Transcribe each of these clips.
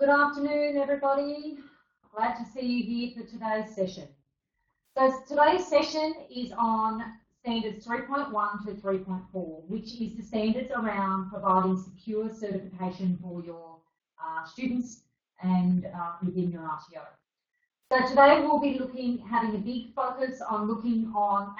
Good afternoon, everybody. Glad to see you here for today's session. So today's session is on standards 3.1 to 3.4, which is the standards around providing secure certification for your students and within your RTO. So today we'll be having a big focus on looking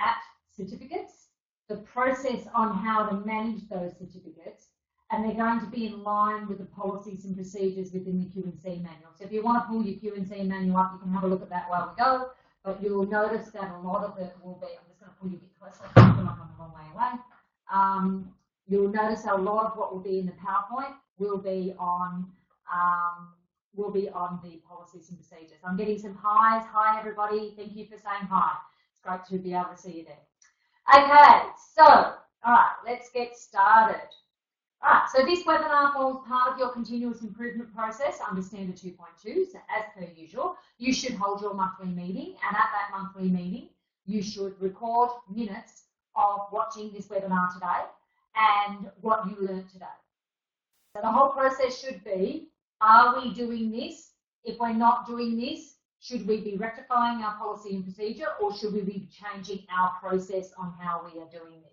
at certificates, the process on how to manage those certificates, and they're going to be in line with the policies and procedures within the Q&C manual. So if you want to pull your Q&C manual up, you can have a look at that while we go, but you'll notice that a lot of it will be, I'm just going to pull you a bit closer, I feel like I'm the wrong way away. You'll notice that a lot of what will be in the PowerPoint will be on the policies and procedures. I'm getting some highs. Hi everybody, thank you for saying hi. It's great to be able to see you there. Okay, so, all right, let's get started. Alright, so this webinar forms part of your continuous improvement process under Standard 2.2. So as per usual, you should hold your monthly meeting, and at that monthly meeting, you should record minutes of watching this webinar today and what you learned today. So the whole process should be, are we doing this? If we're not doing this, should we be rectifying our policy and procedure, or should we be changing our process on how we are doing this?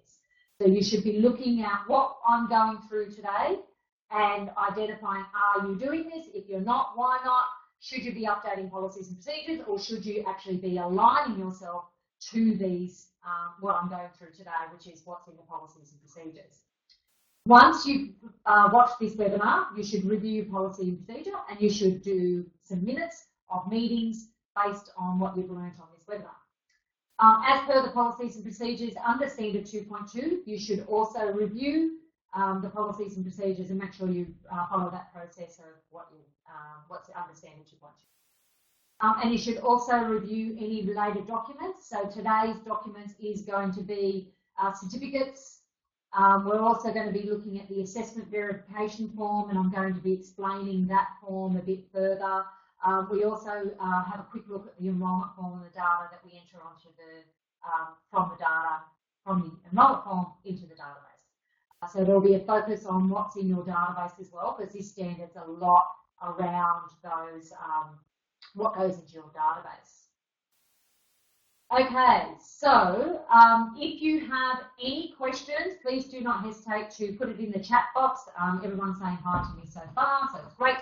So you should be looking at what I'm going through today and identifying, are you doing this? If you're not, why not? Should you be updating policies and procedures, or should you actually be aligning yourself to these, what I'm going through today, which is what's in the policies and procedures. Once you've watched this webinar, you should review policy and procedure, and you should do some minutes of meetings based on what you've learned on this webinar. As per the policies and procedures under Standard 2.2, you should also review the policies and procedures and make sure you follow that process of what's under Standard 2.2. And you should also review any related documents. So today's documents is going to be certificates. We're also going to be looking at the assessment verification form, and I'm going to be explaining that form a bit further. We also have a quick look at the enrolment form and the data that we enter onto from the enrolment form into the database. So there'll be a focus on what's in your database as well, because this standard's a lot around those, what goes into your database. Okay, so if you have any questions, please do not hesitate to put it in the chat box. Everyone's saying hi to me so far, so it's great.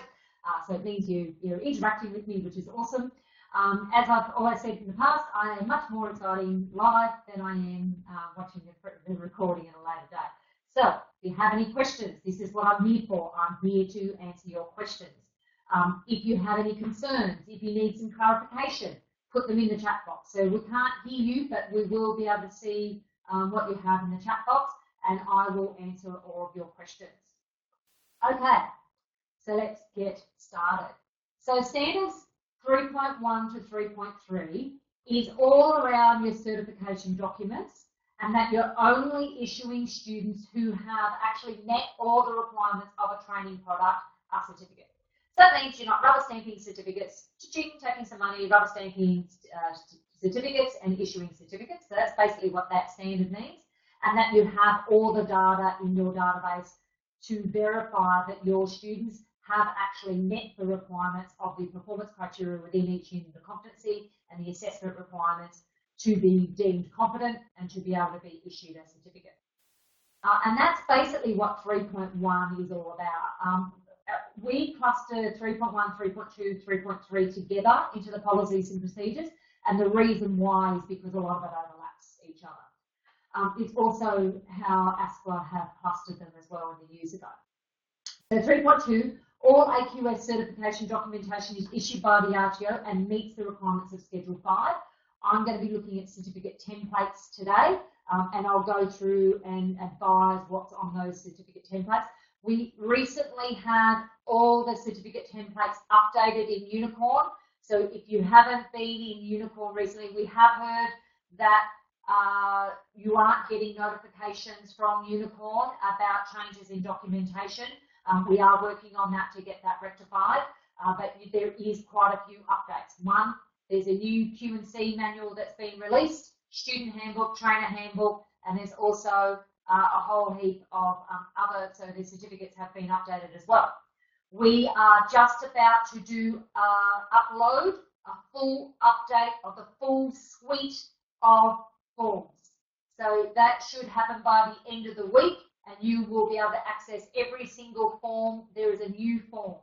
So it means you're interacting with me, which is awesome. As I've always said in the past, I am much more exciting live than I am watching the recording at a later date. So if you have any questions, this is what I'm here for. I'm here to answer your questions. If you have any concerns, if you need some clarification, put them in the chat box. So we can't hear you, but we will be able to see what you have in the chat box, and I will answer all of your questions. Okay. So let's get started. So standards 3.1 to 3.3 is all around your certification documents, and that you're only issuing students who have actually met all the requirements of a training product a certificate. So that means you're not rubber stamping certificates, taking some money, rubber stamping certificates and issuing certificates. So that's basically what that standard means, and that you have all the data in your database to verify that your students have actually met the requirements of the performance criteria within each unit of competency and the assessment requirements to be deemed competent and to be able to be issued a certificate. And that's basically what 3.1 is all about. We cluster 3.1, 3.2, 3.3 together into the policies and procedures, and the reason why is because a lot of it overlaps each other. It's also how ASPLA have clustered them as well in the user guide. So 3.2, all AQS certification documentation is issued by the RTO and meets the requirements of Schedule 5. I'm going to be looking at certificate templates today, and I'll go through and advise what's on those certificate templates. We recently had all the certificate templates updated in Unicorn. So if you haven't been in Unicorn recently, we have heard that you aren't getting notifications from Unicorn about changes in documentation. We are working on that to get that rectified, but there is quite a few updates. One, there's a new Q&C manual that's been released, student handbook, trainer handbook, and there's also a whole heap of other, so the certificates have been updated as well. We are just about to do upload a full update of the full suite of forms. So that should happen by the end of the week, and you will be able to access every single form. There is a new form.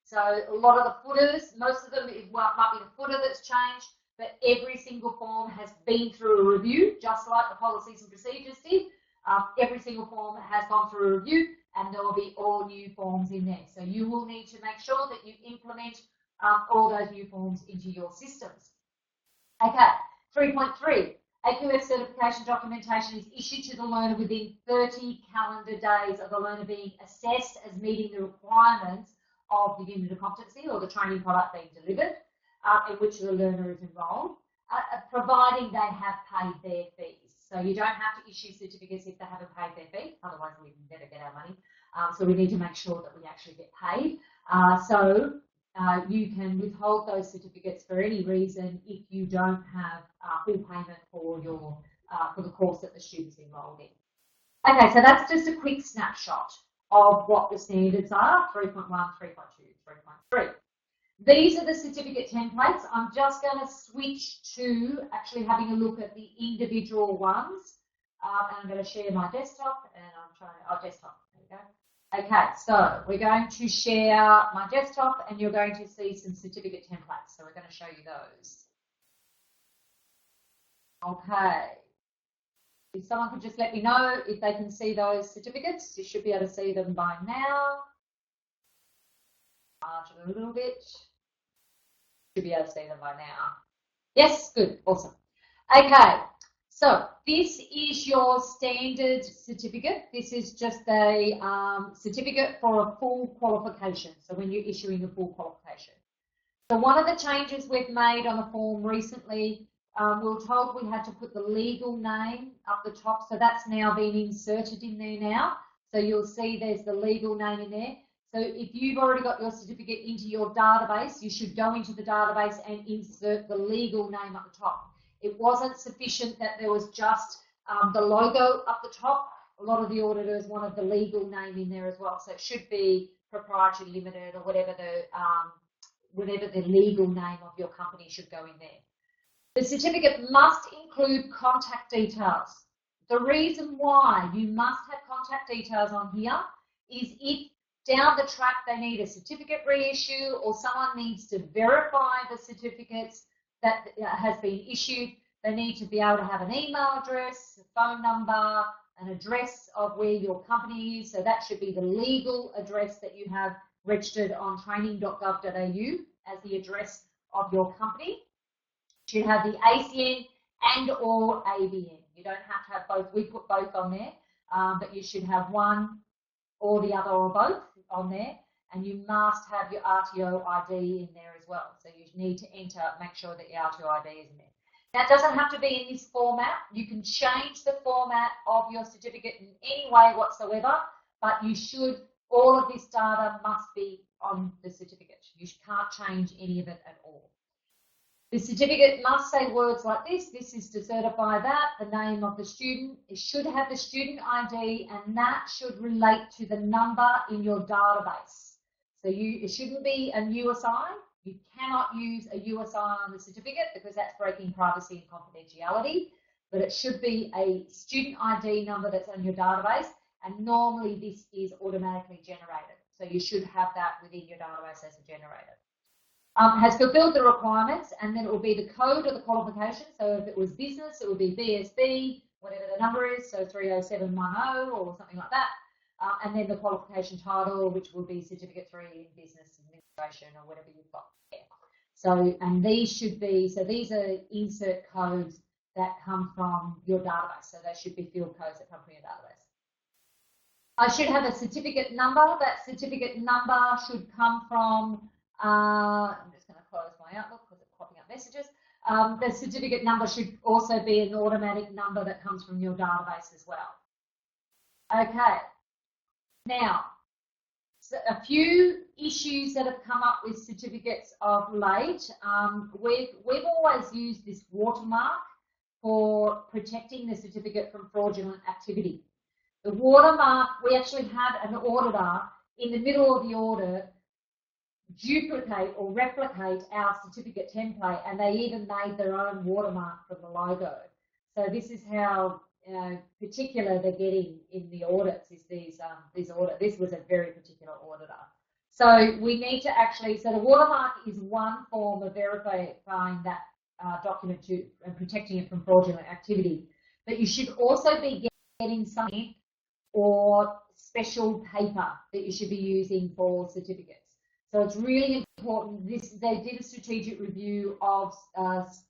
So a lot of the footers, most of them, it might be the footer that's changed, but every single form has been through a review, just like the policies and procedures did. Every single form has gone through a review, and there will be all new forms in there. So you will need to make sure that you implement all those new forms into your systems. Okay, 3.3. AQF certification documentation is issued to the learner within 30 calendar days of the learner being assessed as meeting the requirements of the unit of competency or the training product being delivered, in which the learner is enrolled, providing they have paid their fees. So you don't have to issue certificates if they haven't paid their fee, otherwise we can never get our money. So we need to make sure that we actually get paid. You can withhold those certificates for any reason if you don't have full payment for your for the course that the student's enrolled in. Okay, so that's just a quick snapshot of what the standards are, 3.1, 3.2, 3.3. These are the certificate templates. I'm just going to switch to actually having a look at the individual ones. And I'm going to share my desktop, and I'm trying to, desktop, there we go. Okay, so we're going to share my desktop, and you're going to see some certificate templates. So we're going to show you those. Okay. If someone could just let me know if they can see those certificates, you should be able to see them by now. Enlarge it a little bit. Should be able to see them by now. Yes, good, awesome. Okay, so this is your standard certificate. This is just a certificate for a full qualification. So when you're issuing a full qualification. So one of the changes we've made on the form recently, we were told we had to put the legal name up the top. So that's now been inserted in there now. So you'll see there's the legal name in there. So if you've already got your certificate into your database, you should go into the database and insert the legal name at the top. It wasn't sufficient that there was just the logo up the top. A lot of the auditors wanted the legal name in there as well. So it should be proprietary limited or whatever the legal name of your company should go in there. The certificate must include contact details. The reason why you must have contact details on here is if down the track they need a certificate reissue or someone needs to verify the certificates that has been issued, they need to be able to have an email address, a phone number, an address of where your company is. So that should be the legal address that you have registered on training.gov.au as the address of your company. You should have the ACN and or ABN. You don't have to have both. We put both on there, but you should have one or the other or both on there, and you must have your RTO ID in there as well. So you need to make sure that your RTO ID is in there. Now it doesn't have to be in this format. You can change the format of your certificate in any way whatsoever, but you should, all of this data must be on the certificate. You can't change any of it at all. The certificate must say words like this. This is to certify that, the name of the student. It should have the student ID, and that should relate to the number in your database. So it shouldn't be a USI. You cannot use a USI on the certificate because that's breaking privacy and confidentiality. But it should be a student ID number that's on your database, and normally this is automatically generated. So you should have that within your database as a generator. Has fulfilled the requirements, and then it will be the code of the qualification. So if it was business, it would be BSB, whatever the number is, so 30710 or something like that. And then the qualification title, which will be Certificate 3 in Business Administration or whatever you've got there. So, and these should be, so these are insert codes that come from your database. So they should be field codes that come from your database. I should have a certificate number. That certificate number should come from, I'm just going to close my Outlook because it's popping up messages. The certificate number should also be an automatic number that comes from your database as well. Okay. Now, so a few issues that have come up with certificates of late. We've always used this watermark for protecting the certificate from fraudulent activity. The watermark, we actually had an auditor in the middle of the audit duplicate or replicate our certificate template, and they even made their own watermark for the logo. So this is how particular they're getting in the audits. Is these audit? This was a very particular auditor. So we need to actually. So the watermark is one form of verifying that document and protecting it from fraudulent activity. But you should also be getting something or special paper that you should be using for certificates. So it's really important. They did a strategic review of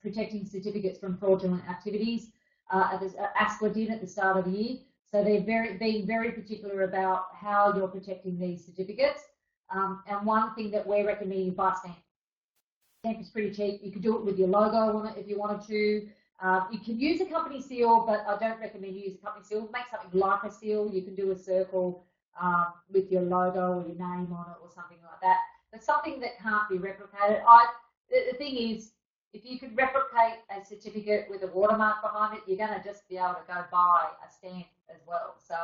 protecting certificates from fraudulent activities. ASQA did at the start of the year. So they're being very particular about how you're protecting these certificates. And one thing that we're recommending, buy stamp. Stamp is pretty cheap. You could do it with your logo on it if you wanted to. You can use a company seal, but I don't recommend you use a company seal. Make something like a seal. You can do a circle with your logo or your name on it or something like that. But something that can't be replicated. The thing is, if you could replicate a certificate with a watermark behind it, you're going to just be able to go buy a stamp as well. So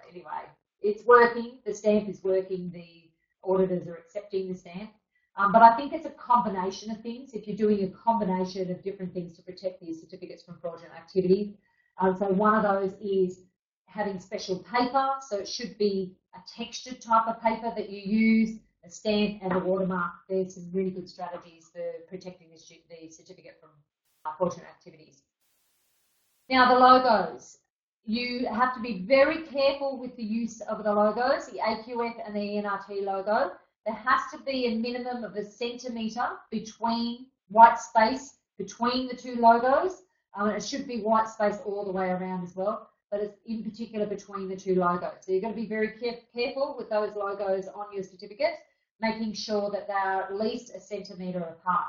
anyway, it's working. The stamp is working. The auditors are accepting the stamp. But I think it's a combination of things. If you're doing a combination of different things to protect these certificates from fraudulent activity. So one of those is having special paper. So it should be a textured type of paper that you use, a stamp and a watermark. There's some really good strategies for protecting the certificate from fraudulent activities. Now the logos. You have to be very careful with the use of the logos, the AQF and the NRT logo. There has to be a minimum of 1 centimetre between white space between the two logos. It should be white space all the way around as well, but it's in particular between the two logos. So you've got to be very careful with those logos on your certificate, making sure that they're at least 1 centimetre apart.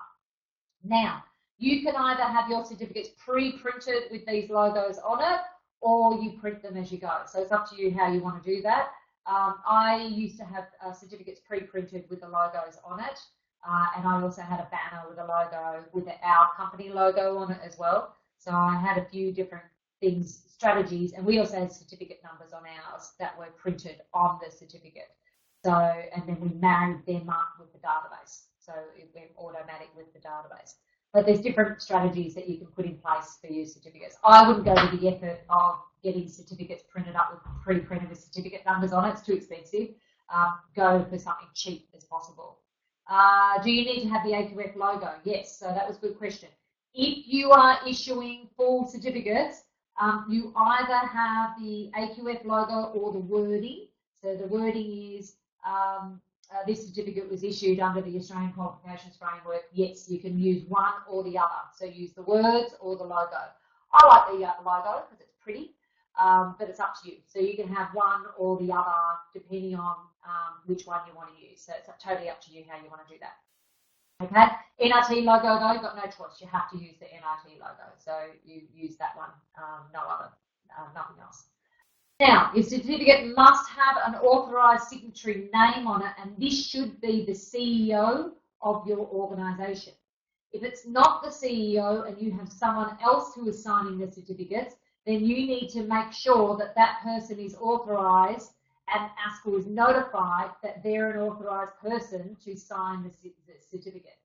Now, you can either have your certificates pre-printed with these logos on it, or you print them as you go. So it's up to you how you want to do that. I used to have certificates pre-printed with the logos on it, and I also had a banner with a logo with our company logo on it as well. So I had a few different strategies, and we also had certificate numbers on ours that were printed on the certificate. So, and then we married them up with the database. So it went automatic with the database. But there's different strategies that you can put in place for your certificates. I wouldn't go to the effort of getting certificates printed up with pre-printed with certificate numbers on it. It's too expensive. Go for something cheap as possible. Do you need to have the AQF logo? Yes, so that was a good question. If you are issuing full certificates, you either have the AQF logo or the wording. So the wording is, this certificate was issued under the Australian Qualifications Framework. Yes, you can use one or the other. So use the words or the logo. I like the logo because it's pretty, but it's up to you. So you can have one or the other depending on which one you want to use. So it's totally up to you how you want to do that. Okay, NRT logo though, you've got no choice. You have to use the NRT logo. So you use that one, no other, nothing else. Now, your certificate must have an authorised signatory name on it, and this should be the CEO of your organisation. If it's not the CEO and you have someone else who is signing the certificates, then you need to make sure that that person is authorised and ASQA is notified that they're an authorised person to sign the certificate.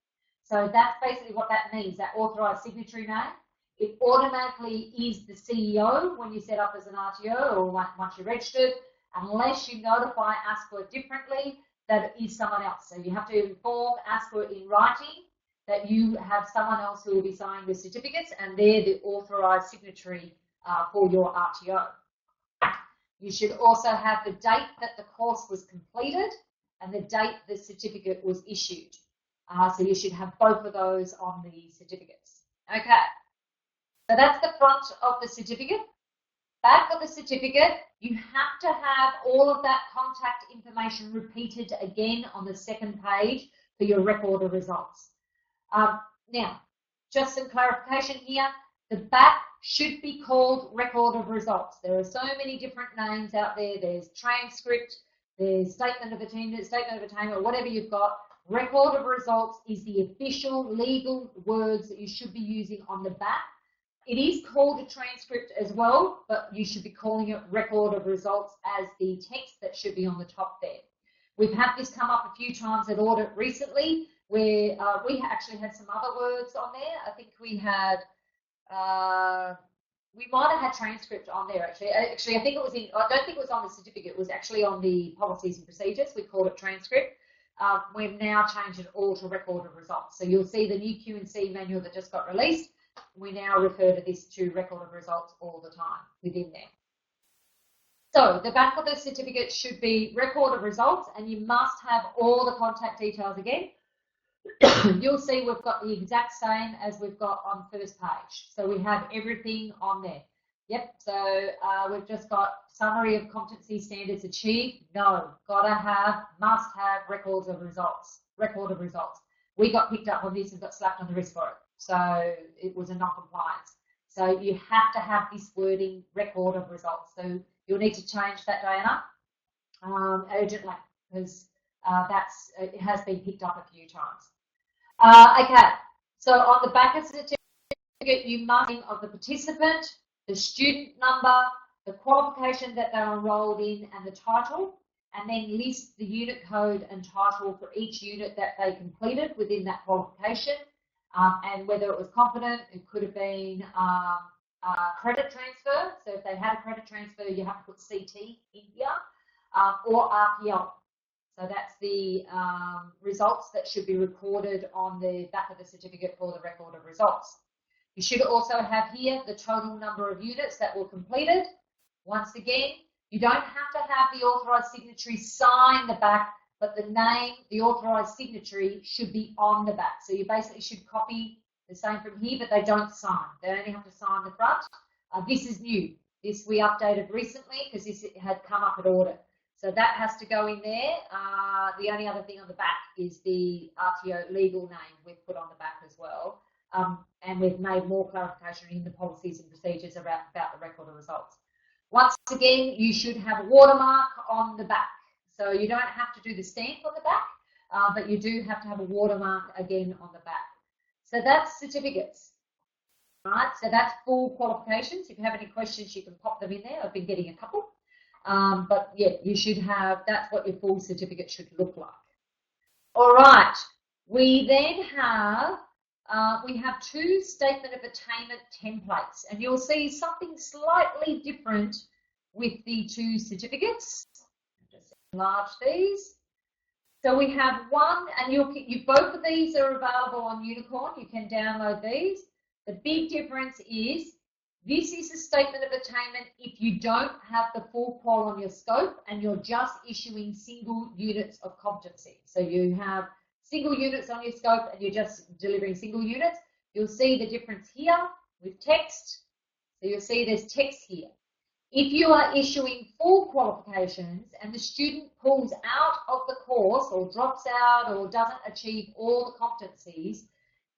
So that's basically what that means, that authorised signatory name. It automatically is the CEO when you set up as an RTO or once you're registered, unless you notify ASQA differently that it is someone else. So you have to inform ASQA in writing that you have someone else who will be signing the certificates and they're the authorised signatory for your RTO. You should also have the date that the course was completed and the date the certificate was issued. So you should have both of those on the certificates. Okay. So that's the front of the certificate. Back of the certificate, you have to have all of that contact information repeated again on the second page for your record of results. Now, just some clarification here. The back should be called record of results. There are so many different names out there. There's transcript, there's statement of attainment, whatever you've got. Record of results is the official legal words that you should be using on the back. It is called a transcript as well, but you should be calling it record of results as the text that should be on the top there. We've had this come up a few times at audit recently, where we actually had some other words on there. I think we had, we might have had transcript on there actually. Actually, I think it was in, I don't think it was on the certificate, it was actually on the policies and procedures. We called it transcript. We've now changed it all to record of results. So you'll see the new Q&C manual that just got released. We now refer to this to record of results all the time within there. So the back of the certificate should be record of results, and you must have all the contact details again. You'll see we've got the exact same as we've got on first page. So we have everything on there. Yep, so we've just got summary of competency standards achieved. No, gotta have, must have records of results, record of results. We got picked up on this and got slapped on the wrist for it. So it was a non-compliance. So you have to have this wording, record of results. So you'll need to change that, Diana, urgently, because it has been picked up a few times. Okay, so on the back of the certificate, you must name of the participant, the student number, the qualification that they're enrolled in, and the title, and then list the unit code and title for each unit that they completed within that qualification, and whether it was competent. It could have been credit transfer. So if they had a credit transfer, you have to put CT in here, or RPL. So that's the results that should be recorded on the back of the certificate for the record of results. You should also have here the total number of units that were completed. Once again, you don't have to have the authorised signatory sign the back, but the name, the authorised signatory should be on the back. So you basically should copy the same from here, but they don't sign. They only have to sign the front. This is new. This we updated recently because this had come up at audit. So that has to go in there. The only other thing on the back is the RTO legal name we've put on the back as well. And we've made more clarification in the policies and procedures about the record of results. Once again, you should have a watermark on the back. So you don't have to do the stamp on the back, but you do have to have a watermark again on the back. So that's certificates, right? So that's full qualifications. If you have any questions, you can pop them in there. I've been getting a couple. But yeah, you should have, that's what your full certificate should look like. All right, we then have, two statement of attainment templates, and you'll see something slightly different with the two certificates. Just enlarge these. So we have one, and both of these are available on Unicorn. You can download these. The big difference is this is a statement of attainment if you don't have the full qual on your scope and you're just issuing single units of competency. So you have single units on your scope and you're just delivering single units. You'll see the difference here with text. So you'll see there's text here. If you are issuing full qualifications and the student pulls out of the course or drops out or doesn't achieve all the competencies,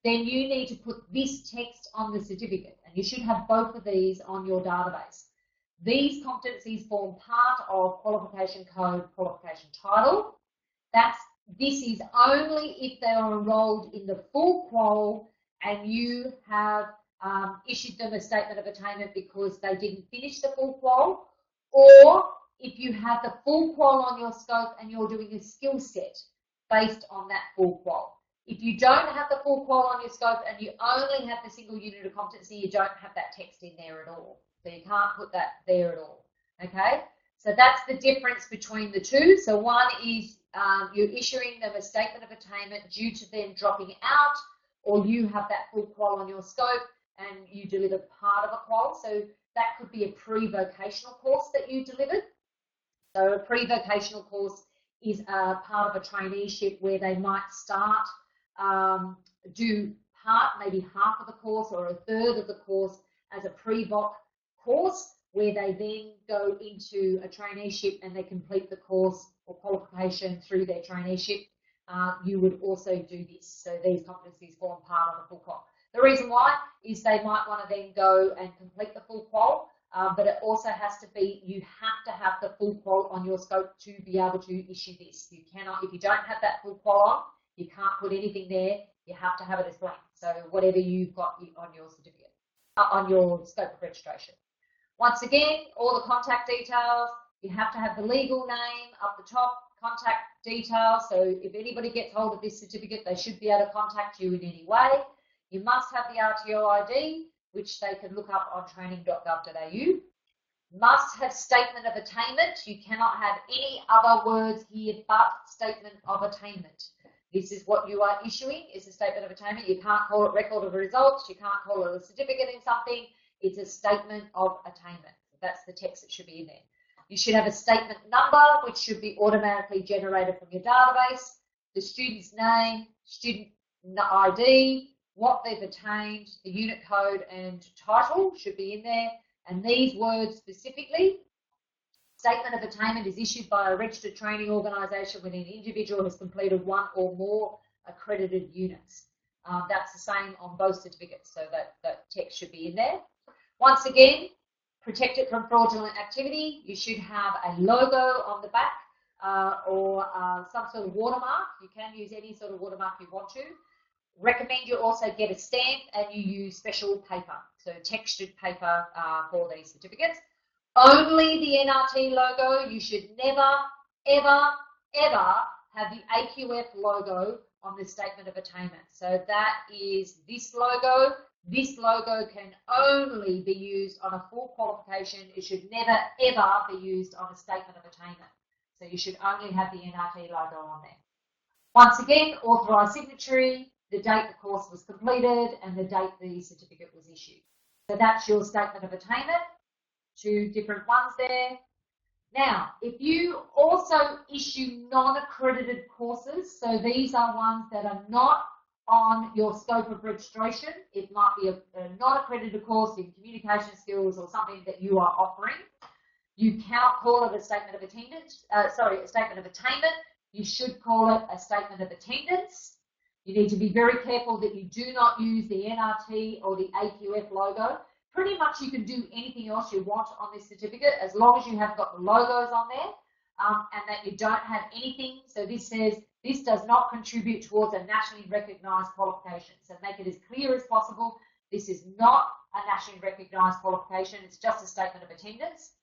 then you need to put this text on the certificate, and you should have both of these on your database. These competencies form part of qualification code, qualification title. This is only if they are enrolled in the full qual and you have issued them a statement of attainment because they didn't finish the full qual, or if you have the full qual on your scope and you're doing a skill set based on that full qual. If you don't have the full qual on your scope and you only have the single unit of competency, you don't have that text in there at all. So you can't put that there at all, okay? So that's the difference between the two. So one is you're issuing them a statement of attainment due to them dropping out, or you have that full qual on your scope and you deliver part of a qual. So that could be a pre-vocational course that you delivered. So a pre-vocational course is a part of a traineeship where they might start, do maybe half of the course or a third of the course as a pre-voc course, where they then go into a traineeship and they complete the course or qualification through their traineeship. You would also do this. So these competencies form part of the full qual. The reason why is they might want to then go and complete the full qual, but it also has to be, you have to have the full qual on your scope to be able to issue this. You cannot, if you don't have that full qual on, you can't put anything there. You have to have it as blank. So whatever you've got on your certificate, on your scope of registration. Once again, all the contact details. You have to have the legal name up the top, contact details. So if anybody gets hold of this certificate, they should be able to contact you in any way. You must have the RTO ID, which they can look up on training.gov.au. Must have statement of attainment. You cannot have any other words here but statement of attainment. This is what you are issuing, is a statement of attainment. You can't call it record of results. You can't call it a certificate in something. It's a statement of attainment. That's the text that should be in there. You should have a statement number, which should be automatically generated from your database. The student's name, student ID, what they've attained, the unit code and title should be in there. And these words specifically, statement of attainment is issued by a registered training organisation when an individual has completed one or more accredited units. That's the same on both certificates, so that text should be in there. Once again, protect it from fraudulent activity. You should have a logo on the back or some sort of watermark. You can use any sort of watermark you want to. Recommend you also get a stamp and you use special paper, so textured paper for these certificates. Only the NRT logo. You should never, ever, ever have the AQF logo on the statement of attainment. So that is this logo. This logo can only be used on a full qualification. It should never, ever be used on a statement of attainment. So you should only have the NRT logo on there. Once again, authorised signatory, the date the course was completed, and the date the certificate was issued. So that's your statement of attainment. Two different ones there. Now, if you also issue non-accredited courses, so these are ones that are not on your scope of registration. It might be a non-accredited course in communication skills or something that you are offering. You cannot call it a statement of attendance, a statement of attainment. You should call it a statement of attendance. You need to be very careful that you do not use the NRT or the AQF logo. Pretty much you can do anything else you want on this certificate as long as you have got the logos on there and that you don't have anything. So this says this does not contribute towards a nationally recognised qualification. So make it as clear as possible. This is not a nationally recognised qualification. It's just a statement of attendance.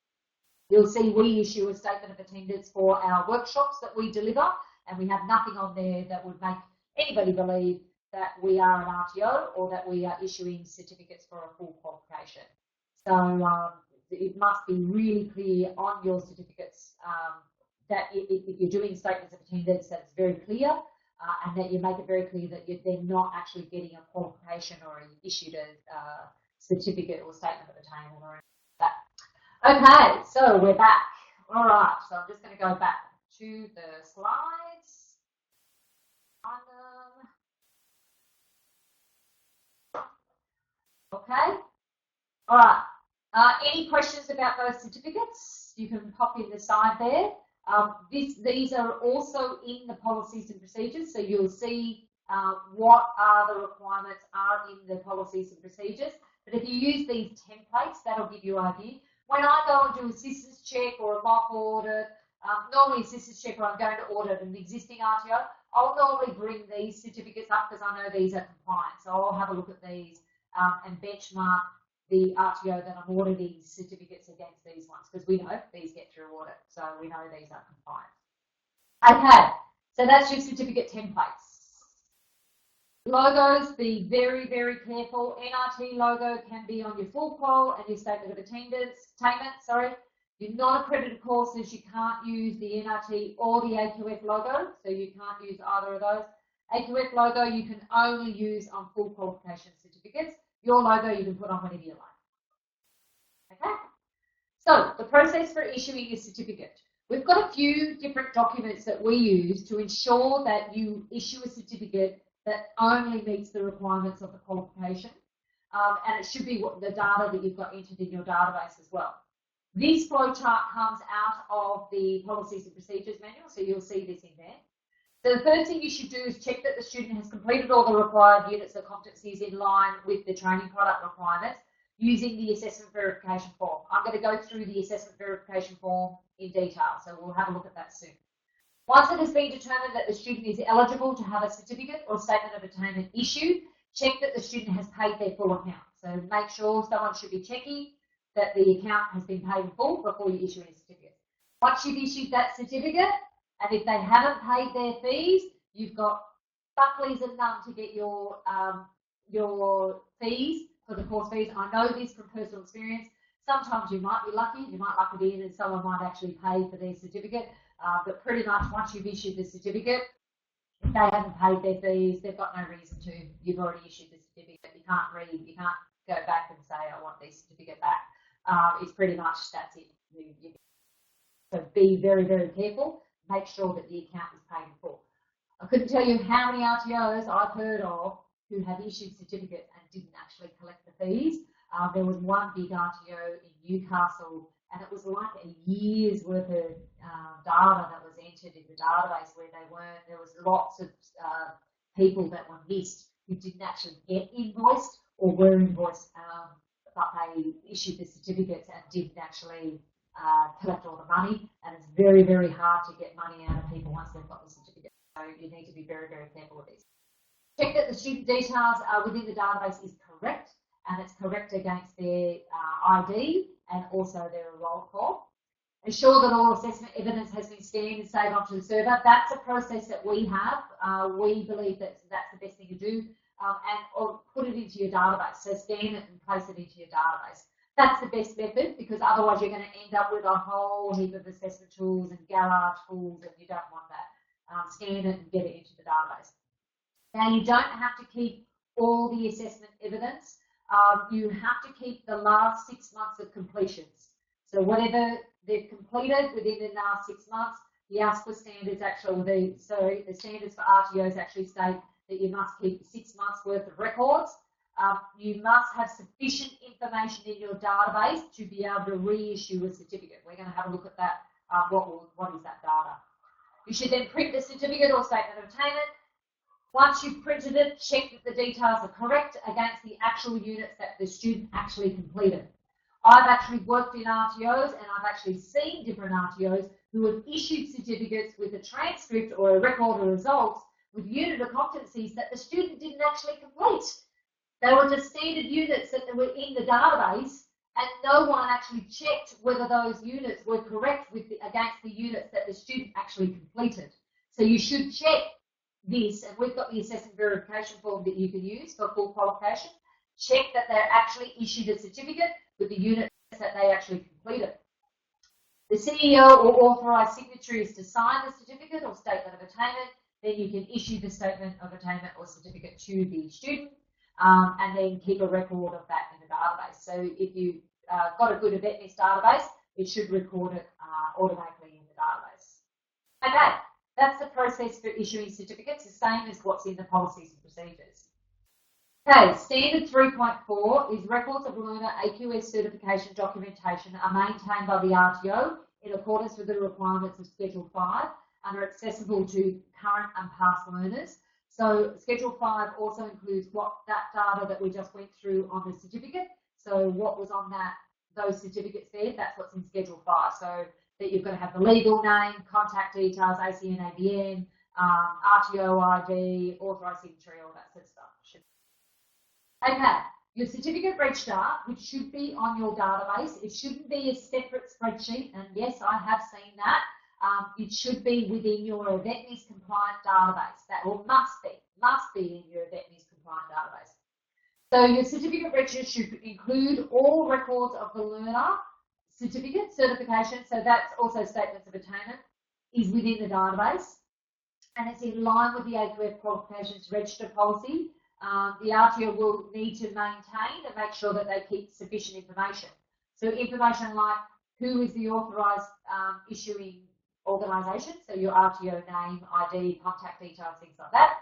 You'll see we issue a statement of attendance for our workshops that we deliver, and we have nothing on there that would make anybody believe that we are an RTO or that we are issuing certificates for a full qualification. So it must be really clear on your certificates that if you're doing statements of attendance, that it's very clear and that you make it very clear that they're not actually getting a qualification or issued a certificate or statement of attainment or anything like that. Okay, so we're back. All right, so I'm just going to go back to the slides. Okay, all right. Any questions about those certificates? You can pop in the side there. These are also in the policies and procedures, so you'll see what are the requirements are in the policies and procedures. But if you use these templates, that'll give you an idea. When I go and do a systems check or a mock audit, normally a systems check where I'm going to audit an existing RTO, I'll normally bring these certificates up because I know these are compliant. So I'll have a look at these and benchmark the RTO that I'm auditing certificates against these ones because we know these get through audit. So we know these are compliant. Okay, so that's your certificate templates. Logos, be very, very careful. NRT logo can be on your full qual and your statement of attainment. Your non-accredited courses, you can't use the NRT or the AQF logo, so you can't use either of those. AQF logo you can only use on full qualification certificates. Your logo you can put on whenever you like. Okay? So, the process for issuing your certificate. We've got a few different documents that we use to ensure that you issue a certificate that only meets the requirements of the qualification. And it should be the data that you've got entered in your database as well. This flowchart comes out of the Policies and Procedures Manual, so you'll see this in there. So the first thing you should do is check that the student has completed all the required units of competencies in line with the training product requirements using the assessment verification form. I'm going to go through the assessment verification form in detail, so we'll have a look at that soon. Once it has been determined that the student is eligible to have a certificate or statement of attainment issued, check that the student has paid their full account. So make sure someone should be checking that the account has been paid in full before you issue any certificate. Once you've issued that certificate, And if they haven't paid their fees, you've got Buckley's and none to get your fees for the course fees. I know this from personal experience. Sometimes you might be lucky, you might luck it in and someone might actually pay for their certificate, but pretty much once you've issued the certificate, if they haven't paid their fees, they've got no reason to. You've already issued the certificate. You can't you can't go back and say, I want this certificate back. It's pretty much, that's it. So be very, very careful. Make sure that the account is paid in full. I couldn't tell you how many RTOs I've heard of who have issued certificates and didn't actually collect the fees. There was one big RTO in Newcastle, and it was like a year's worth of data that was entered in the database where they weren't. There was lots of people that were missed who didn't actually get invoiced or were invoiced, but they issued the certificates and didn't actually collect all the money. And it's very, very hard to get money out of people once they've got the certificate. So you need to be very, very careful with this. Check that the student details within the database is correct, and it's correct against their ID and also their roll call. Ensure that all assessment evidence has been scanned and saved onto the server. That's a process that we have. We believe that that's the best thing to do, or put it into your database. So scan it and place it into your database. That's the best method, because otherwise you're going to end up with a whole heap of assessment tools and garage tools, and you don't want that. Scan it and get it into the database. Now, you don't have to keep all the assessment evidence. You have to keep the last 6 months of completions. So whatever they've completed within the last 6 months, the ASPA standards actually, the standards for RTOs actually state that you must keep 6 months worth of records. You must have sufficient information in your database to be able to reissue a certificate. We're going to have a look at that. What is that data? You should then print the certificate or statement of attainment. Once you've printed it, check that the details are correct against the actual units that the student actually completed. I've actually worked in RTOs, and I've actually seen different RTOs who have issued certificates with a transcript or a record of results with unit of competencies that the student didn't actually complete. They were just standard units that were in the database, and no one actually checked whether those units were correct against the units that the student actually completed. So you should check this, and we've got the assessment verification form that you can use for full qualification. Check that they're actually issued a certificate with the units that they actually completed. The CEO or authorised signatory is to sign the certificate or statement of attainment. Then you can issue the statement of attainment or certificate to the student, and then keep a record of that in the database. So if you've got a good eventness database, it should record it automatically in the database. Okay, that's the process for issuing certificates, the same as what's in the policies and procedures. Okay, standard 3.4 is records of learner AQS certification documentation are maintained by the RTO in accordance with the requirements of Schedule 5 and are accessible to current and past learners. So Schedule 5 also includes that data that we just went through on the certificate. So what was on those certificates there, that's what's in Schedule 5. So that you've got to have the legal name, contact details, ACN, ABN, RTO ID, authorised signatory, all that sort of stuff. Okay, your certificate register, which should be on your database, it shouldn't be a separate spreadsheet, and yes, I have seen that. It should be within your eventness compliant database. That must be in your eventness compliant database. So your certificate register should include all records of the learner certification, so that's also statements of attainment, is within the database, and it's in line with the AQF qualifications register policy. The RTO will need to maintain and make sure that they keep sufficient information. So information like who is the authorised issuing organisation, so your RTO name, ID, contact details, things like that.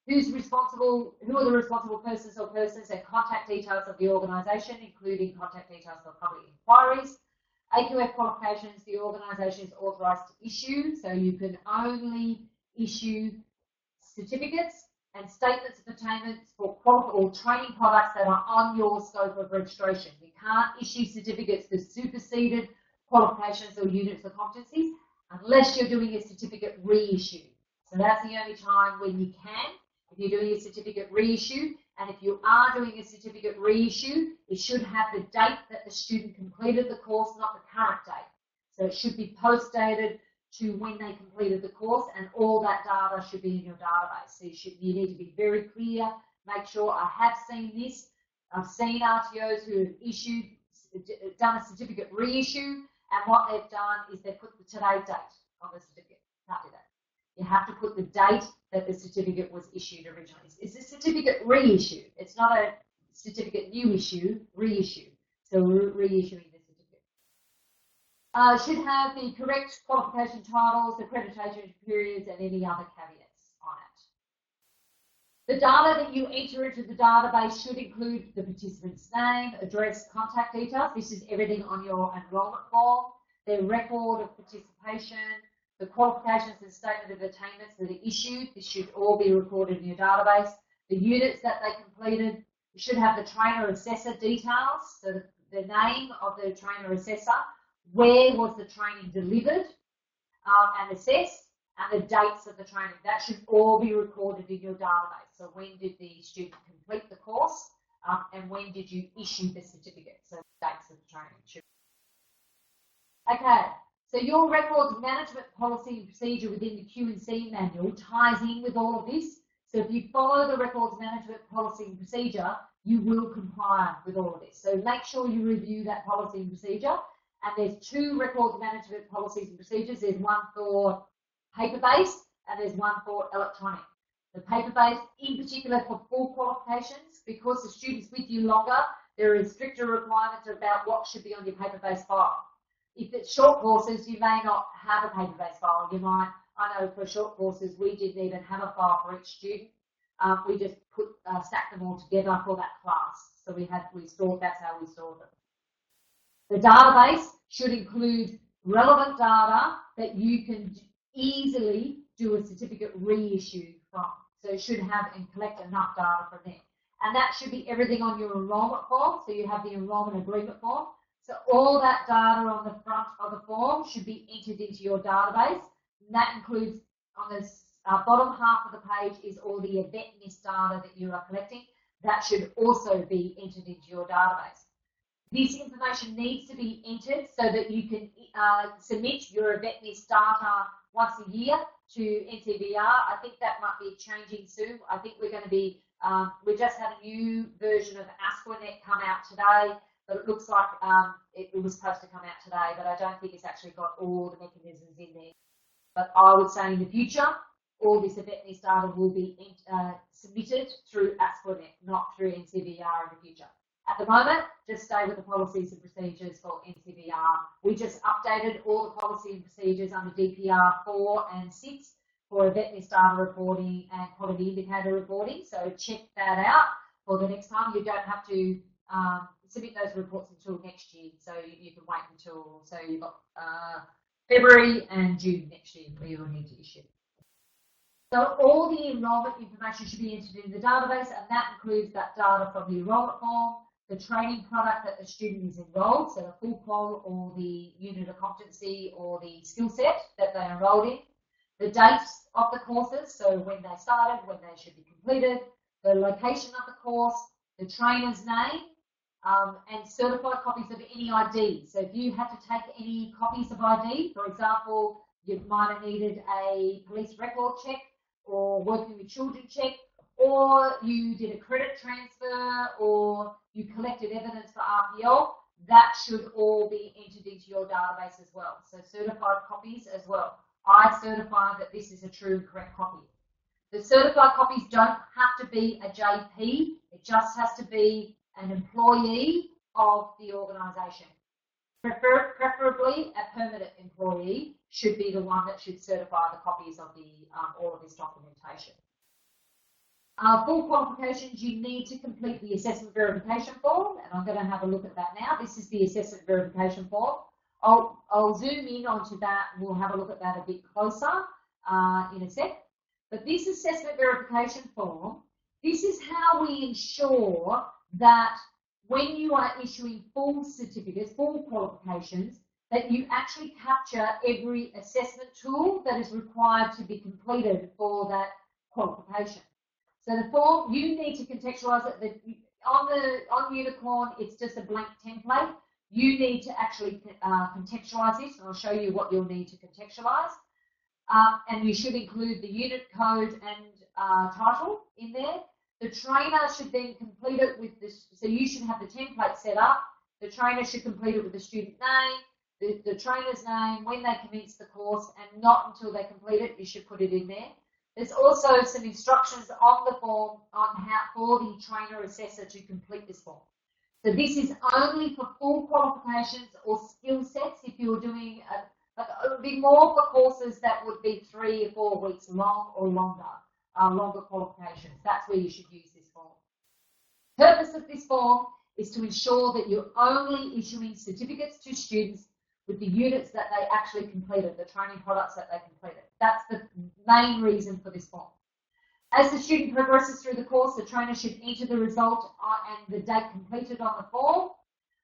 Who are the responsible persons or persons and contact details of the organisation, including contact details for public inquiries. AQF qualifications, the organisation is authorised to issue, so you can only issue certificates and statements of attainments for or training products that are on your scope of registration. You can't issue certificates for superseded qualifications or units of competencies unless you're doing a certificate reissue. So that's the only time when you can, if you're doing a certificate reissue. And if you are doing a certificate reissue, it should have the date that the student completed the course, not the current date. So it should be post-dated to when they completed the course, and all that data should be in your database. So you need to be very clear, make sure I have seen this. I've seen RTOs who have done a certificate reissue, and what they've done is they put the today date on the certificate. Can't do that. You have to put the date that the certificate was issued originally. It's a certificate reissue. It's not a certificate new issue, reissue. So we're reissuing the certificate. Should have the correct qualification titles, accreditation periods, and any other caveats on it. The data that you enter into the database should include the participant's name, address, contact details. This is everything on your enrolment form, their record of participation, the qualifications and statement of attainments that are issued. This should all be recorded in your database. The units that they completed. You should have the trainer assessor details, so the name of the trainer assessor, where was the training delivered and assessed, and the dates of the training. That should all be recorded in your database. So when did the student complete the course, and when did you issue the certificate? So dates of the training. Okay, so your records management policy and procedure within the Q&C manual ties in with all of this. So if you follow the records management policy and procedure, you will comply with all of this. So make sure you review that policy and procedure. And there's two records management policies and procedures. There's one for paper-based and there's one for electronic. The paper-based, in particular for full qualifications, because the student's with you longer, there are stricter requirements about what should be on your paper-based file. If it's short courses, you may not have a paper-based file. You might, I know for short courses, we didn't even have a file for each student. We just stacked them all together for that class. So that's how we stored them. The database should include relevant data that you can easily do a certificate reissue from. So it should have and collect enough data from there. And that should be everything on your enrolment form. So you have the enrolment agreement form. So all that data on the front of the form should be entered into your database. And that includes, on the bottom half of the page, is all the event missed data that you are collecting. That should also be entered into your database. This information needs to be entered so that you can submit your event missed data once a year to NCBR. I think that might be changing soon. I think we're going to be, we just had a new version of ASCONet come out today. But it looks like it was supposed to come out today, but I don't think it's actually got all the mechanisms in there. But I would say in the future, all this event missed data will be submitted through ASCONet, not through NCBR in the future. At the moment, just stay with the policies and procedures for NCBR. We just updated all the policy and procedures under DPR 4 and 6 for event missed data reporting and quality indicator reporting. So check that out for the next time. You don't have to submit those reports until next year, so you can wait until, so you've got February and June next year where you'll need to issue. So all the enrolment information should be entered in the database, and that includes that data from the enrolment form, the training product that the student is enrolled, so the full qual or the unit of competency or the skill set that they enrolled in, the dates of the courses, so when they started, when they should be completed, the location of the course, the trainer's name, and certified copies of any ID. So if you had to take any copies of ID, for example, you might have needed a police record check or working with children check, or you did a credit transfer, or you collected evidence for RPL, that should all be entered into your database as well. So certified copies as well. I certify that this is a true and correct copy. The certified copies don't have to be a JP, it just has to be an employee of the organisation. Preferably a permanent employee should be the one that should certify the copies of the all of this documentation. Full qualifications, you need to complete the assessment verification form, and I'm going to have a look at that now. This is the assessment verification form. I'll zoom in onto that and we'll have a look at that a bit closer in a sec. But this assessment verification form, this is how we ensure that when you are issuing full certificates, full qualifications, that you actually capture every assessment tool that is required to be completed for that qualification. So the form, you need to contextualise it. On Unicorn, it's just a blank template. you need to actually contextualize this, and I'll show you what you'll need to contextualize. And you should include the unit code and title in there. The trainer should then complete it with this, so you should have the template set up. The trainer should complete it with the student name, the trainer's name, when they commence the course, and not until they complete it, you should put it in there. There's also some instructions on the form on how for the trainer assessor to complete this form. So this is only for full qualifications or skill sets. If you're doing it would be more for courses that would be 3 or 4 weeks long or longer, longer qualifications. That's where you should use this form. Purpose of this form is to ensure that you're only issuing certificates to students with the units that they actually completed, the training products that they completed. That's the main reason for this form. As the student progresses through the course, the trainer should enter the result and the date completed on the form.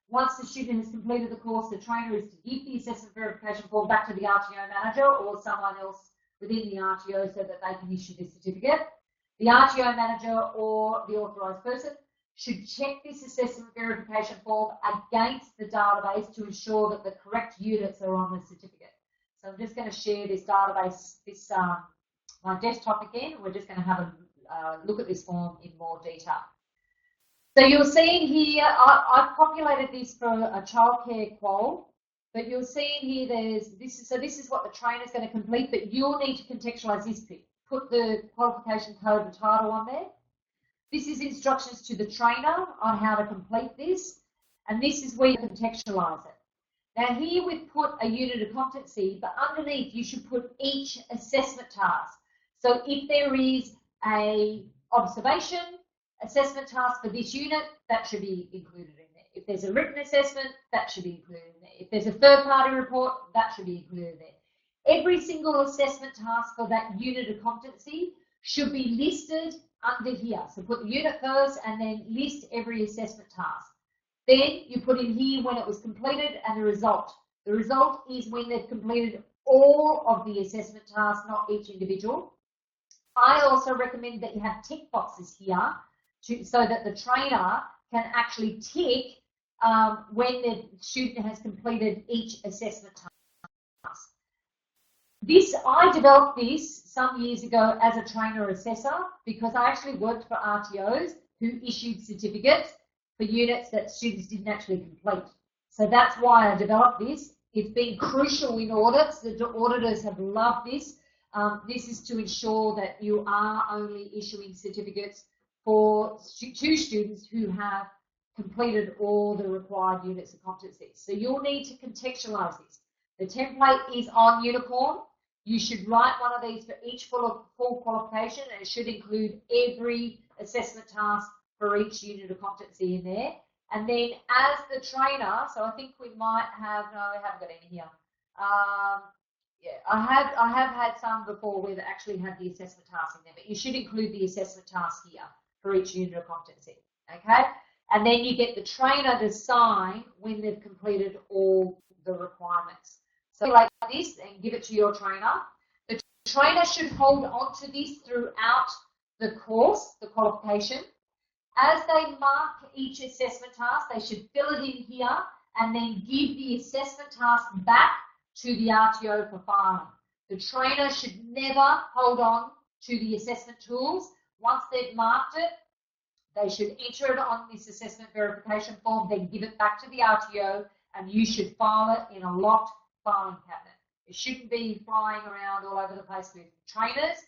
Once the student has completed the course, the trainer is to give the assessment verification form back to the RTO manager or someone else within the RTO so that they can issue this certificate. The RTO manager or the authorised person should check this assessment verification form against the database to ensure that the correct units are on the certificate. So I'm just going to share this database, my desktop again. We're just going to have a look at this form in more detail. So you're seeing here, I've populated this for a childcare qual, but you're seeing here this is what the trainer is going to complete, but you'll need to contextualize this bit. Put the qualification code and title on there. This is instructions to the trainer on how to complete this, and this is where you contextualize it. Now here we've put a unit of competency, but underneath you should put each assessment task. So if there is a observation assessment task for this unit, that should be included in there. If there's a written assessment, that should be included in there. If there's a third-party report, that should be included in there. Every single assessment task for that unit of competency should be listed under here. So put the unit first and then list every assessment task. Then you put in here when it was completed and the result. The result is when they've completed all of the assessment tasks, not each individual. I also recommend that you have tick boxes here so that the trainer can actually tick when the student has completed each assessment task. I developed this some years ago as a trainer assessor because I actually worked for RTOs who issued certificates for units that students didn't actually complete. So that's why I developed this. It's been crucial in audits. The auditors have loved this. This is to ensure that you are only issuing certificates to students who have completed all the required units of competency. So you'll need to contextualize this. The template is on Unicorn. You should write one of these for each full qualification, and it should include every assessment task for each unit of competency in there. And then as the trainer, so I think we might have, no, we haven't got any here. Yeah, I have had some before where they actually have the assessment task in there, but you should include the assessment task here for each unit of competency, okay? And then you get the trainer to sign when they've completed all the requirements. So like this and give it to your trainer. The trainer should hold on to this throughout the course, the qualification. As they mark each assessment task, they should fill it in here and then give the assessment task back to the RTO for filing. The trainer should never hold on to the assessment tools. Once they've marked it, they should enter it on this assessment verification form, then give it back to the RTO, and you should file it in a locked filing cabinet. It shouldn't be flying around all over the place with trainers,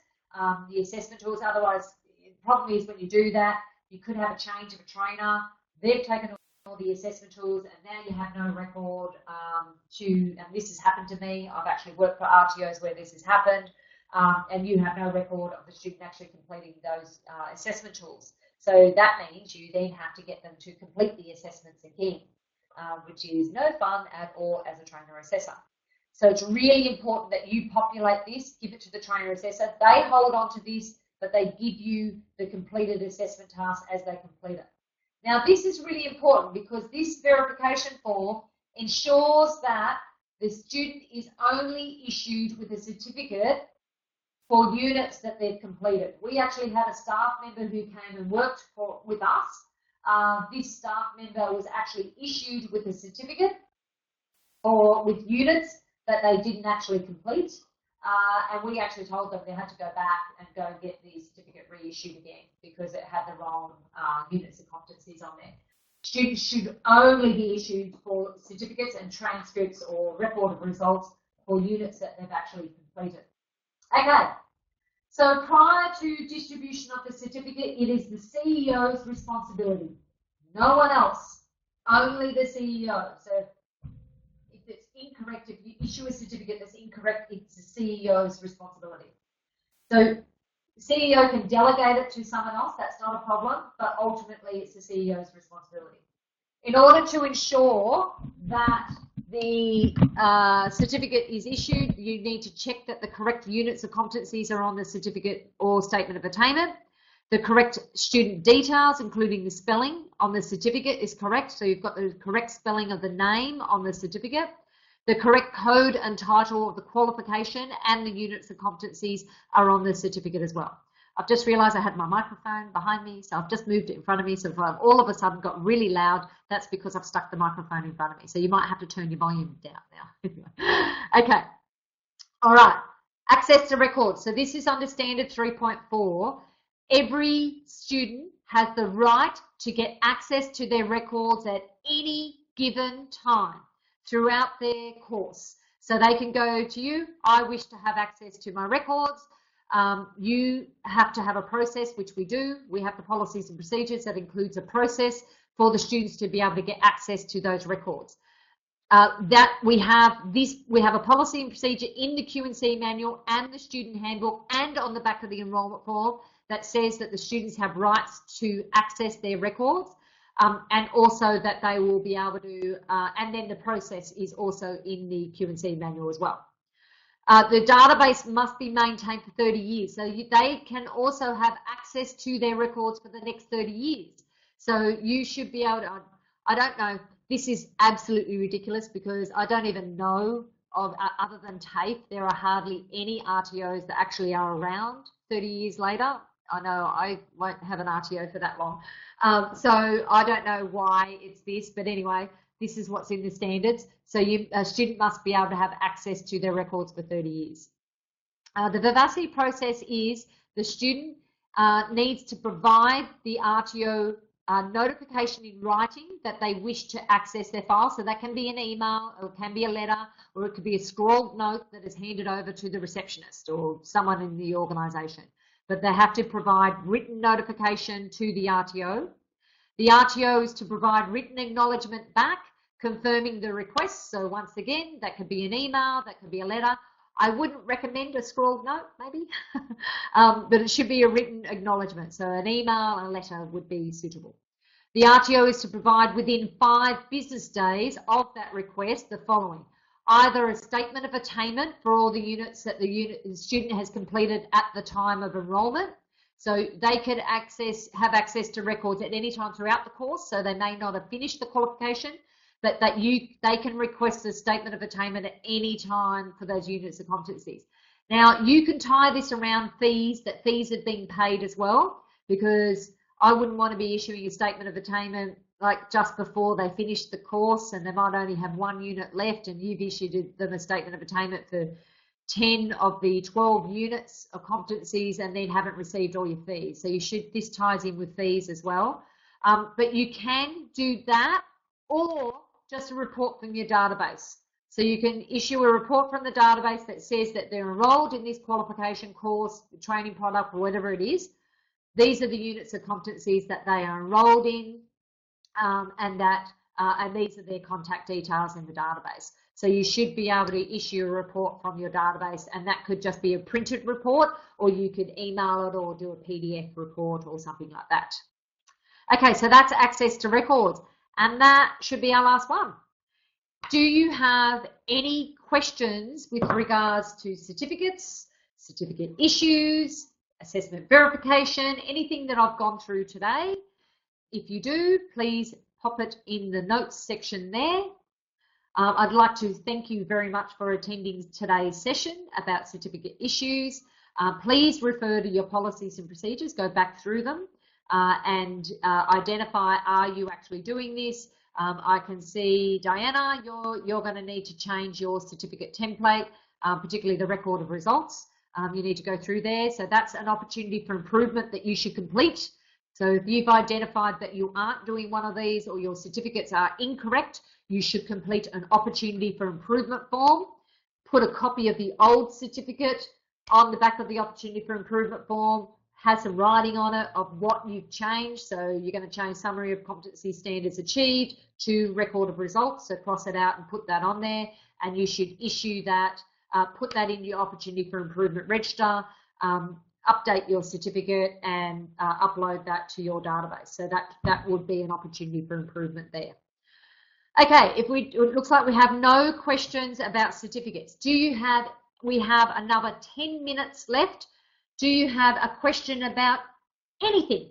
the assessment tools. Otherwise, the problem is when you do that, you could have a change of a trainer. They've taken all the assessment tools, and now you have no record and this has happened to me. I've actually worked for RTOs where this has happened, and you have no record of the student actually completing those assessment tools. So that means you then have to get them to complete the assessments again, which is no fun at all as a trainer assessor. So it's really important that you populate this, give it to the trainer assessor. They hold on to this, but they give you the completed assessment task as they complete it. Now this is really important because this verification form ensures that the student is only issued with a certificate for units that they've completed. We actually had a staff member who came and worked with us this staff member was actually issued with a certificate or with units that they didn't actually complete. And we actually told them they had to go back and go and get the certificate reissued again because it had the wrong units and competencies on there. Students should only be issued for certificates and transcripts or record of results for units that they've actually completed. Okay, so prior to distribution of the certificate, it is the CEO's responsibility. No one else, only the CEO. So if it's incorrect, if you issue a certificate that's incorrect, it's the CEO's responsibility. So the CEO can delegate it to someone else, that's not a problem, but ultimately it's the CEO's responsibility. In order to ensure that the certificate is issued, you need to check that the correct units of competencies are on the certificate or statement of attainment. The correct student details, including the spelling on the certificate, is correct. So you've got the correct spelling of the name on the certificate. The correct code and title of the qualification and the units of competencies are on the certificate as well. I've just realised I had my microphone behind me, so I've just moved it in front of me. So if I've all of a sudden got really loud, that's because I've stuck the microphone in front of me. So you might have to turn your volume down now. Okay. All right. Access to records. So this is under Standard 3.4. Every student has the right to get access to their records at any given time throughout their course. So they can go to you, I wish to have access to my records. You have to have a process, which we do. We have the policies and procedures that includes a process for the students to be able to get access to those records. We have a policy and procedure in the Q&C manual and the student handbook and on the back of the enrolment form that says that the students have rights to access their records and also that they will be able to, and then the process is also in the Q&C manual as well. The database must be maintained for 30 years. So they can also have access to their records for the next 30 years. So you should be able to, I don't know, this is absolutely ridiculous because I don't even know of, other than TAFE, there are hardly any RTOs that actually are around 30 years later. I know I won't have an RTO for that long. So I don't know why it's this, but anyway, this is what's in the standards. So a student must be able to have access to their records for 30 years. The Vivacity process is the student needs to provide the RTO notification in writing that they wish to access their file. So that can be an email, or it can be a letter, or it could be a scrawled note that is handed over to the receptionist or someone in the organisation. But they have to provide written notification to the RTO. The RTO is to provide written acknowledgement back, confirming the request. So once again, that could be an email, that could be a letter. I wouldn't recommend a scrawled note, maybe, but it should be a written acknowledgement. So an email and a letter would be suitable. The RTO is to provide within 5 business days of that request the following: either a statement of attainment for all the units that the student has completed at the time of enrolment. So they could have access to records at any time throughout the course. So they may not have finished the qualification, but they can request a statement of attainment at any time for those units of competencies. Now you can tie this around fees, that fees have been paid as well, because I wouldn't want to be issuing a statement of attainment like just before they finish the course and they might only have 1 unit left and you've issued them a statement of attainment for 10 of the 12 units of competencies and then haven't received all your fees. So this ties in with fees as well. But you can do that or just a report from your database. So you can issue a report from the database that says that they're enrolled in this qualification course, training product, or whatever it is. These are the units of competencies that they are enrolled in, and these are their contact details in the database. So you should be able to issue a report from your database, and that could just be a printed report, or you could email it or do a PDF report or something like that. Okay, so that's access to records, and that should be our last one. Do you have any questions with regards to certificates, certificate issues, assessment verification, anything that I've gone through today? If you do, please pop it in the notes section there. I'd like to thank you very much for attending today's session about certificate issues. Please refer to your policies and procedures, go back through them. and identify, are you actually doing this? I can see, Diana, you're going to need to change your certificate template, particularly the record of results. You need to go through there. So that's an opportunity for improvement that you should complete. So if you've identified that you aren't doing one of these or your certificates are incorrect, you should complete an opportunity for improvement form. Put a copy of the old certificate on the back of the opportunity for improvement form, has some writing on it of what you've changed. So you're going to change summary of competency standards achieved to record of results. So cross it out and put that on there, and you should issue that, put that in your opportunity for improvement register, update your certificate and upload that to your database. So that would be an opportunity for improvement there. Okay, it looks like we have no questions about certificates. We have another 10 minutes left. Do you have a question about anything?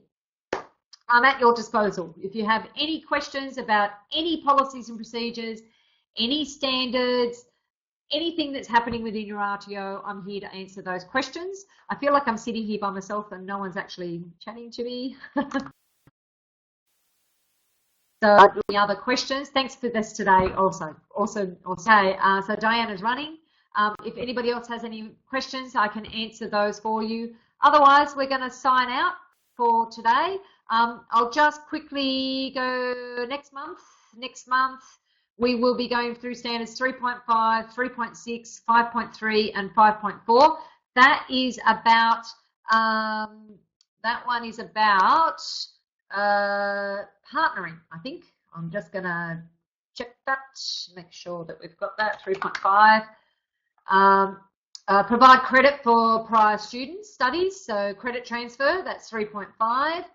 I'm at your disposal. If you have any questions about any policies and procedures, any standards, anything that's happening within your RTO, I'm here to answer those questions. I feel like I'm sitting here by myself and no one's actually chatting to me. So any other questions? Thanks for this today also. Okay, so Diana's running. If anybody else has any questions, I can answer those for you. Otherwise, we're going to sign out for today. I'll just quickly go next month. Next month, we will be going through standards 3.5, 3.6, 5.3, and 5.4. That is about, that one is about partnering, I think. I'm just going to check that, make sure that we've got that. 3.5. Provide credit for prior student studies, so credit transfer, that's 3.5.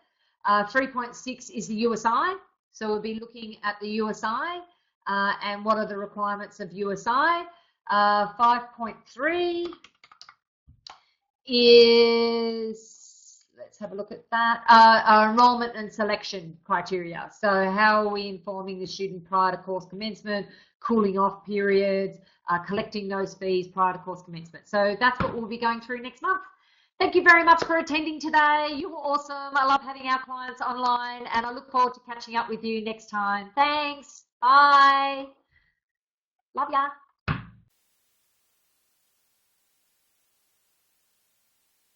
3.6 is the USI, so we'll be looking at the USI and what are the requirements of USI. 5.3 is, let's have a look at that, our enrollment and selection criteria. So how are we informing the student prior to course commencement, cooling off periods, collecting those fees prior to course commencement. So that's what we'll be going through next month. Thank you very much for attending today. You were awesome. I love having our clients online and I look forward to catching up with you next time. Thanks. Bye. Love ya.